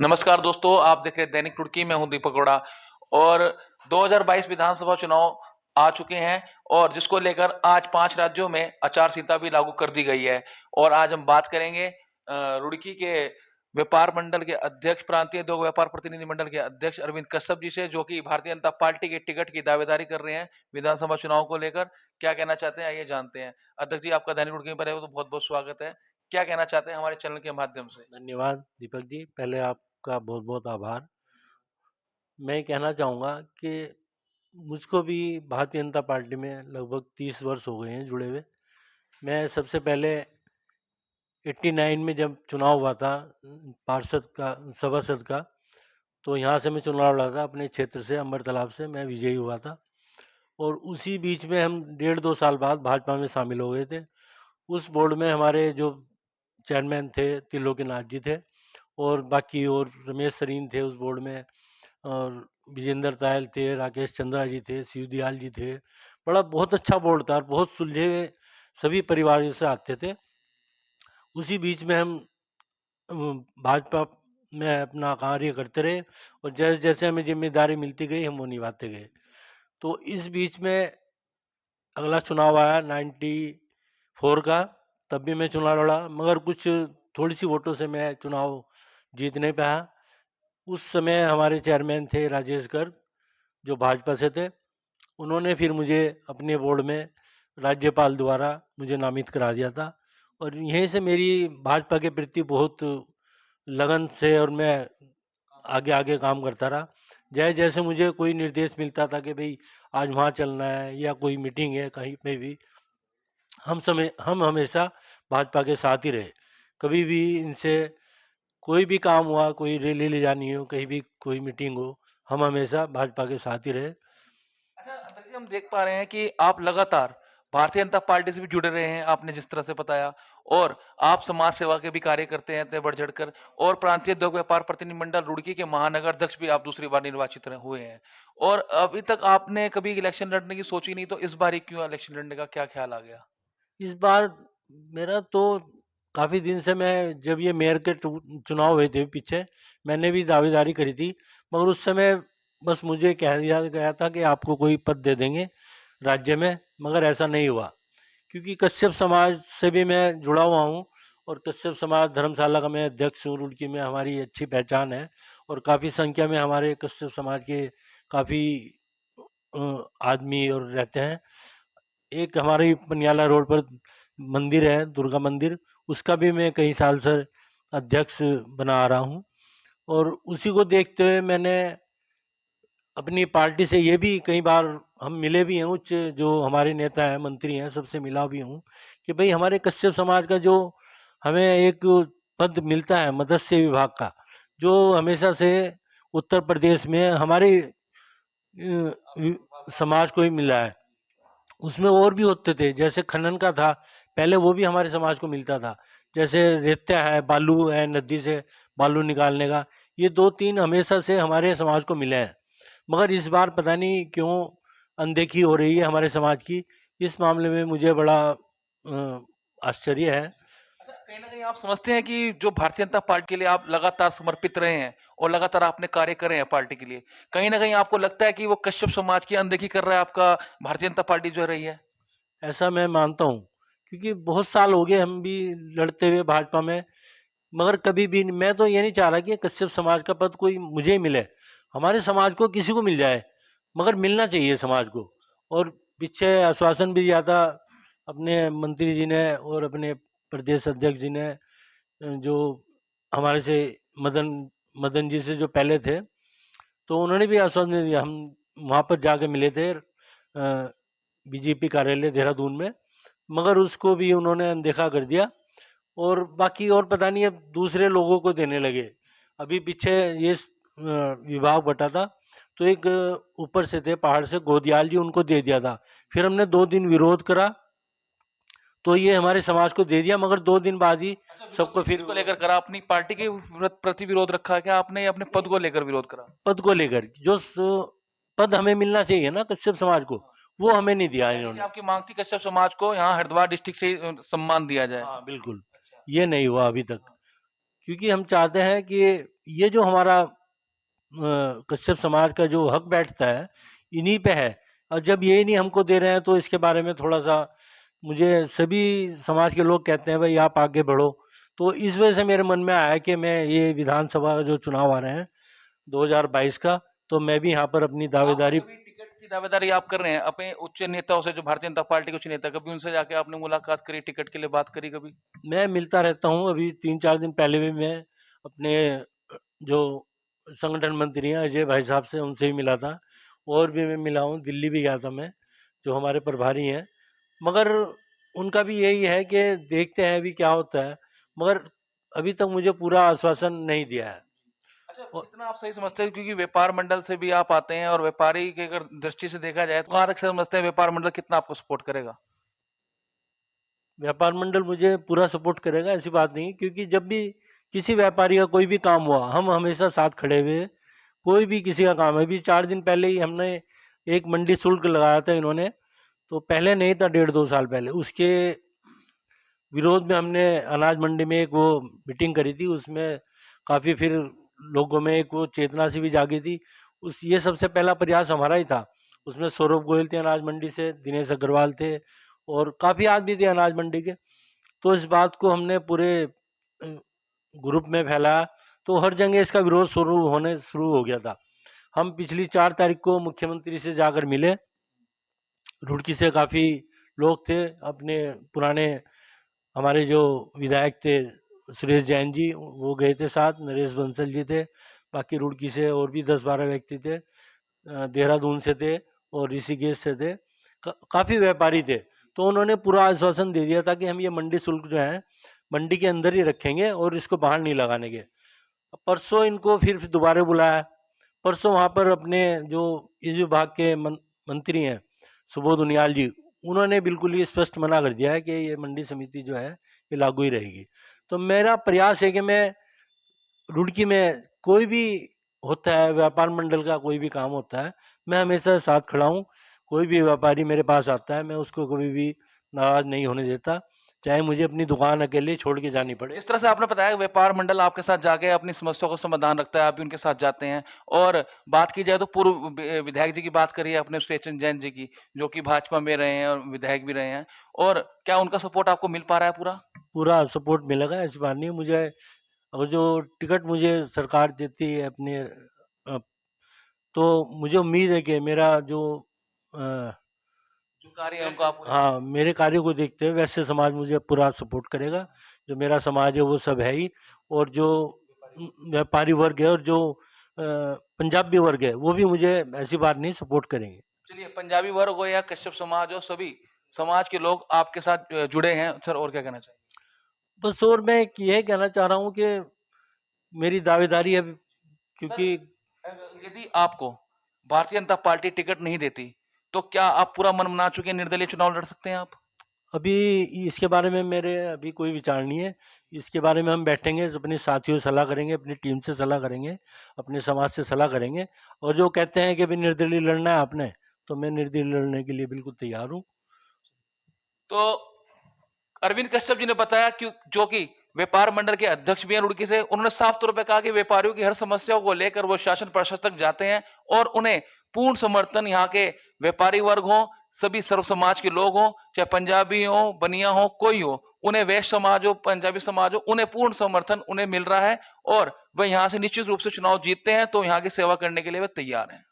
नमस्कार दोस्तों, आप देख रहे हैं दैनिक टुडकी। मैं हूं दीपक गौड़ा और 2022 विधानसभा चुनाव आ चुके हैं और जिसको लेकर आज 5 राज्यों में आचार संहिता भी लागू कर दी गई है। और आज हम बात करेंगे रुड़की के व्यापार मंडल के अध्यक्ष, प्रांतीय उद्योग व्यापार प्रतिनिधि मंडल के अध्यक्ष अरविंद कश्यप जी से, जो कि भारतीय जनता पार्टी के टिकट की दावेदारी कर रहे हैं विधानसभा चुनाव को लेकर। क्या कहना चाहते हैं, आइए जानते हैं। अध्यक्ष जी, आपका दैनिक टुडकी पर है तो बहुत बहुत स्वागत है। क्या कहना चाहते हैं हमारे चैनल के माध्यम से? धन्यवाद दीपक जी। पहले आपका बहुत बहुत आभार। मैं कहना चाहूँगा कि मुझको भी भारतीय जनता पार्टी में लगभग 30 वर्ष हो गए हैं जुड़े हुए। मैं सबसे पहले 89 में जब चुनाव हुआ था पार्षद का, सभासद का, तो यहाँ से मैं चुनाव लड़ा था अपने क्षेत्र से, अम्बर तालाब से मैं विजयी हुआ था। और उसी बीच में हम 1.5-2 साल बाद भाजपा में शामिल हो गए थे। उस बोर्ड में हमारे जो चेयरमैन थे त्रिलोकीनाथ जी थे, और बाकी और रमेश सरीन थे उस बोर्ड में, और विजेंद्र तायल थे, राकेश चंद्रा जी थे, शिवदयाल जी थे। बड़ा बहुत अच्छा बोर्ड था और बहुत सुलझे हुए सभी परिवारों से आते थे। उसी बीच में हम भाजपा में अपना कार्य करते रहे और जैसे जैसे हमें जिम्मेदारी मिलती गई हम वो निभाते गए। तो इस बीच में अगला चुनाव आया 94 का, तब भी मैं चुनाव लड़ा, मगर कुछ थोड़ी सी वोटों से मैं चुनाव जीत नहीं पाया। उस समय हमारे चेयरमैन थे राजेश गर्ग, जो भाजपा से थे। उन्होंने फिर मुझे अपने बोर्ड में राज्यपाल द्वारा मुझे नामित करा दिया था, और यहीं से मेरी भाजपा के प्रति बहुत लगन से और मैं आगे आगे काम करता रहा। जैसे जैसे मुझे कोई निर्देश मिलता था कि भाई आज वहाँ चलना है या कोई मीटिंग है कहीं पे भी, हम हमेशा भाजपा के साथ ही रहे। कभी भी इनसे कोई भी काम हुआ, कोई रैली ले जानी हो, कहीं भी कोई मीटिंग हो, हम हमेशा भाजपा के साथ ही रहे। अच्छा अध्यक्ष जी, हम देख पा रहे हैं कि आप लगातार भारतीय जनता पार्टी से भी जुड़े रहे हैं, आपने जिस तरह से बताया। और आप समाज सेवा के भी कार्य करते हैं बढ़ चढ़कर। और प्रांतीय उद्योग व्यापार प्रतिनिधिमंडल रुड़की के महानगर अध्यक्ष भी आप दूसरी बार निर्वाचित हुए हैं। और अभी तक आपने कभी इलेक्शन लड़ने की सोची नहीं, तो इस बार ही क्यों इलेक्शन लड़ने का क्या ख्याल आ गया? इस बार मेरा तो काफ़ी दिन से, मैं जब ये मेयर के चुनाव हुए थे पीछे, मैंने भी दावेदारी करी थी, मगर उस समय बस मुझे कह दिया गया था कि आपको कोई पद दे देंगे राज्य में, मगर ऐसा नहीं हुआ। क्योंकि कश्यप समाज से भी मैं जुड़ा हुआ हूँ, और कश्यप समाज धर्मशाला का मैं अध्यक्ष हूँ। रुड़की में हमारी अच्छी पहचान है और काफ़ी संख्या में हमारे कश्यप समाज के काफ़ी आदमी और रहते हैं। एक हमारी पनियाला रोड पर मंदिर है, दुर्गा मंदिर, उसका भी मैं कई साल से अध्यक्ष बना आ रहा हूँ। और उसी को देखते हुए मैंने अपनी पार्टी से ये भी कई बार हम मिले भी हैं, उच्च जो हमारे नेता हैं, मंत्री हैं, सबसे मिला भी हूँ कि भाई हमारे कश्यप समाज का जो हमें एक पद मिलता है मत्स्य विभाग का, जो हमेशा से उत्तर प्रदेश में हमारे समाज को ही मिला है, उसमें और भी होते थे। जैसे खनन का था पहले, वो भी हमारे समाज को मिलता था। जैसे रेत्या है, बालू है, नदी से बालू निकालने का, ये 2-3 हमेशा से हमारे समाज को मिले हैं। मगर इस बार पता नहीं क्यों अनदेखी हो रही है हमारे समाज की। इस मामले में मुझे बड़ा आश्चर्य है। अच्छा, कहीं ना कहीं आप समझते हैं कि जो भारतीय जनता पार्टी के लिए आप लगातार समर्पित रहे हैं और लगातार आपने कार्य करे हैं पार्टी के लिए, कहीं ना कहीं आपको लगता है कि वो कश्यप समाज की अनदेखी कर रहा है आपका भारतीय जनता पार्टी जो रही है? ऐसा मैं मानता हूँ, क्योंकि बहुत साल हो गए हम भी लड़ते हुए भाजपा में, मगर कभी भी मैं तो ये नहीं चाह रहा कि कश्यप समाज का पद कोई मुझे ही मिले। हमारे समाज को किसी को मिल जाए, मगर मिलना चाहिए समाज को। और पीछे आश्वासन भी दिया था अपने मंत्री जी ने और अपने प्रदेश अध्यक्ष जी ने, जो हमारे से मदन मदन जी से जो पहले थे, तो उन्होंने भी आश्वासन दिया। हम वहाँ पर जाके मिले थे बीजेपी कार्यालय देहरादून में, मगर उसको भी उन्होंने अनदेखा कर दिया। और बाकी और पता नहीं अब दूसरे लोगों को देने लगे। अभी पीछे ये विभाग बटा था, तो एक ऊपर से थे पहाड़ से गोदियाल जी, उनको दे दिया था। फिर हमने 2 दिन विरोध करा, तो ये हमारे समाज को दे दिया, मगर 2 दिन बाद ही अच्छा, विरोध सबको किस फिर चीज को लेकर करा? अपनी पार्टी के प्रति विरोध रखा है क्या आपने, या अपने पद को लेकर विरोध करा? पद को लेकर, जो पद हमें मिलना चाहिए ना कश्यप समाज को, वो हमें नहीं दिया यानी कि इन्होंने। आपकी मांग थी कश्यप समाज को यहाँ हरिद्वार डिस्ट्रिक्ट से सम्मान दिया जाए। हाँ बिल्कुल, अच्छा। ये नहीं हुआ अभी तक। क्योंकि हम चाहते हैं कि ये जो हमारा कश्यप समाज का जो हक बैठता है इन्हीं पे है, और जब ये नहीं हमको दे रहे हैं तो इसके बारे में थोड़ा सा मुझे सभी समाज के लोग कहते हैं भाई आप आगे बढ़ो। तो इस वजह से मेरे मन में आया कि मैं ये विधानसभा जो चुनाव आ रहे हैं 2022 का, तो मैं भी यहाँ पर अपनी आपने दावेदारी। कभी टिकट की दावेदारी आप कर रहे हैं अपने उच्च नेताओं से, जो भारतीय जनता पार्टी के उच्च नेता, कभी उनसे जाके आपने मुलाकात करी, टिकट के लिए बात करी कभी? मैं मिलता रहता हूँ, अभी 3-4 दिन पहले भी मैं अपने जो संगठन मंत्री हैं अजय भाई साहब से उनसे भी मिला था, और भी मैं मिला हूँ, दिल्ली भी गया था मैं, जो हमारे प्रभारी हैं। मगर उनका भी यही है कि देखते हैं अभी क्या होता है, मगर अभी तक मुझे पूरा आश्वासन नहीं दिया है। अच्छा, और कितना आप सही समझते हैं, क्योंकि व्यापार मंडल से भी आप आते हैं और व्यापारी की अगर दृष्टि से देखा जाए तो कहाँ तक समझते हैं व्यापार मंडल कितना आपको सपोर्ट करेगा? व्यापार मंडल मुझे पूरा सपोर्ट करेगा, ऐसी बात नहीं है, क्योंकि जब भी किसी व्यापारी का कोई भी काम हुआ हम हमेशा साथ खड़े हुए। कोई भी किसी का काम है, अभी 4 दिन पहले ही हमने एक मंडी शुल्क लगाया था इन्होंने, तो पहले नहीं था, 1.5-2 साल पहले, उसके विरोध में हमने अनाज मंडी में एक वो मीटिंग करी थी, उसमें काफ़ी फिर लोगों में एक वो चेतना सी भी जागी थी। उस ये सबसे पहला प्रयास हमारा ही था। उसमें सौरभ गोयल थे अनाज मंडी से, दिनेश अग्रवाल थे, और काफ़ी आदमी थे अनाज मंडी के। तो इस बात को हमने पूरे ग्रुप में फैलाया, तो हर जगह इसका विरोध शुरू हो गया था। हम पिछली 4 तारीख को मुख्यमंत्री से जाकर मिले, रुड़की से काफ़ी लोग थे, अपने पुराने हमारे जो विधायक थे सुरेश जैन जी वो गए थे साथ, नरेश बंसल जी थे, बाकी रुड़की से और भी 10-12 व्यक्ति थे, देहरादून से थे और ऋषिकेश से थे, काफ़ी व्यापारी थे। तो उन्होंने पूरा आश्वासन दे दिया था कि हम ये मंडी शुल्क जो है मंडी के अंदर ही रखेंगे और इसको बाहर नहीं लगाने के। परसों इनको फिर दोबारा बुलाया। परसों वहाँ पर अपने जो इस विभाग के मंत्री हैं सुबोध उनियाल जी, उन्होंने बिल्कुल ही स्पष्ट मना कर दिया है कि ये मंडी समिति जो है ये लागू ही रहेगी। तो मेरा प्रयास है कि मैं रुड़की में कोई भी होता है, व्यापार मंडल का कोई भी काम होता है, मैं हमेशा साथ खड़ा हूँ। कोई भी व्यापारी मेरे पास आता है मैं उसको कभी भी नाराज नहीं होने देता, चाहे मुझे अपनी दुकान अकेले छोड़ के जानी पड़े। जिस तरह से आपने बताया व्यापार मंडल आपके साथ जाके अपनी समस्या को समाधान रखता है, आप भी उनके साथ जाते हैं। और बात की जाए तो पूर्व विधायक जी की बात करिए अपने स्टेचन जैन जी की, जो कि भाजपा में रहे हैं और विधायक भी रहे हैं, और क्या उनका सपोर्ट आपको मिल पा रहा है पूरा? पूरा सपोर्ट मिलेगा, ऐसी बात नहीं है। मुझे अगर जो टिकट मुझे सरकार देती है अपने तो मुझे उम्मीद है कि मेरा जो अ, जो कार्य है उनको आप पूरे हाँ, मेरे कार्यों को देखते हुए वैश्य समाज मुझे पूरा सपोर्ट करेगा। जो मेरा समाज है वो सब है ही, और जो व्यापारी वर्ग है और जो पंजाबी वर्ग है वो भी मुझे ऐसी बात नहीं सपोर्ट करेंगे। चलिए, पंजाबी वर्ग हो या कश्यप समाज हो, सभी समाज के लोग आपके साथ जुड़े हैं सर, और क्या कहना चाहिए? बस और मैं ये कहना चाह रहा हूँ कि मेरी दावेदारी है, सर, क्योंकि यदि आपको भारतीय जनता पार्टी टिकट नहीं देती तो क्या आप पूरा मन बना चुके हैं, निर्दलीय चुनाव लड़ सकते हैं आप? अभी इसके बारे में मेरे अभी कोई विचार नहीं है। इसके बारे में हम बैठेंगे, अपने साथियों से सलाह करेंगे, अपनी टीम से सलाह करेंगे, अपने समाज से सलाह करेंगे, और जो कहते हैं कि भाई निर्दलीय लड़ना है आपने, तो मैं निर्दलीय लड़ने के लिए बिल्कुल तैयार हूँ। तो अरविंद कश्यप जी ने बताया कि जो कि व्यापार मंडल के अध्यक्ष भी हैं रुड़की से, उन्होंने साफ तौर पे कहा कि व्यापारियों की हर समस्याओं को लेकर वो शासन प्रशासन तक जाते हैं और उन्हें पूर्ण समर्थन यहाँ के व्यापारी वर्ग हो, सभी सर्व समाज के लोग हो, चाहे पंजाबी हो, बनिया हो, कोई हो, उन्हें वैश्य समाज हो, पंजाबी समाज हो, उन्हें पूर्ण समर्थन उन्हें मिल रहा है और वह यहाँ से निश्चित रूप से चुनाव जीतते हैं तो यहाँ की सेवा करने के लिए वे तैयार हैं।